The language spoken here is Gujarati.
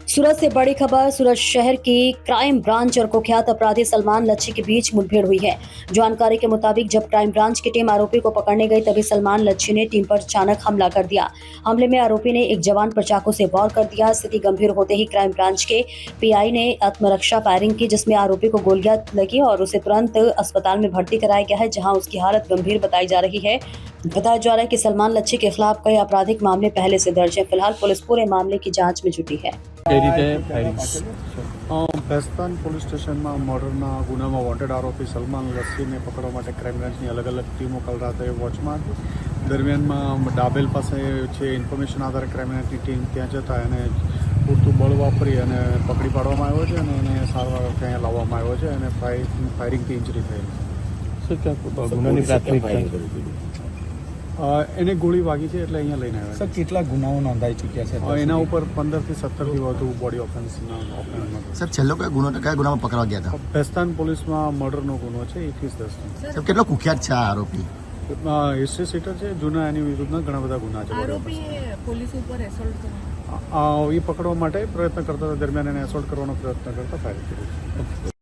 सूरत से बड़ी खबर। सूरत शहर की क्राइम ब्रांच और कुख्यात अपराधी सलमान लच्छी के बीच मुठभेड़ हुई है। जानकारी के मुताबिक जब क्राइम ब्रांच की टीम आरोपी को पकड़ने गई तभी सलमान लच्छी ने टीम पर अचानक हमला कर दिया। हमले में आरोपी ने एक जवान पर चाकू से वार कर दिया। स्थिति गंभीर होते ही क्राइम ब्रांच के पीआई ने आत्मरक्षा फायरिंग की, जिसमें आरोपी को गोलियां लगी और उसे तुरंत अस्पताल में भर्ती कराया गया है, जहाँ उसकी हालत गंभीर बताई जा रही है। बताया जा रहा है कि सलमान लच्छी के खिलाफ कई आपराधिक मामले पहले से दर्ज है। फिलहाल पुलिस पूरे मामले की जांच में जुटी है। ભેસ્તાન પોલીસ સ્ટેશનમાં મર્ડરના ગુનામાં વોન્ટેડ આરોપી સલમાન લસ્સીને પકડવા માટે ક્રાઇમ બ્રાન્ચની અલગ અલગ ટીમો કાલ રાતે વોચમાં દરમિયાનમાં ડાબેલ પાસે છે ઇન્ફોર્મેશન આધારે ક્રાઇમ બ્રાન્ચની ટીમ ત્યાં જતા એને પૂરતું બળ વાપરી અને પકડી પાડવામાં આવ્યો છે અને એને સારવાર ત્યાં લાવવામાં આવ્યો છે અને ફાયરિંગથી ઇન્જરી થયેલી છે। એને ગોળી વાગી છે એટલે અહીંયા લઈને આવ્યા। સર કેટલા ગુનાઓ નોંધાઈ ચૂક્યા છે? એના ઉપર 15 થી 17 થી વધુ બોડી ઓફેન્સના ઓફેન્સમાં। સર છેલ્લો કયા ગુનામાં પકડવા ગયા હતા? ભેસ્તાન પોલીસમાં મર્ડરનો ગુનો છે 21/10। સર કેટલો કુખ્યાત છે આ આરોપી? હિસ્ટ્રી સીટર છે, જૂના એની વિરુદ્ધના ઘણા બધા ગુના છે। આરોપી પોલીસ ઉપર એસોલ્ટ કર્યો એ પકડવા માટે પ્રયત્ન કરતા દરમિયાન એને એસોલ્ટ કરવાનો પ્રયત્ન કરતા ફાયર કર્યું છે।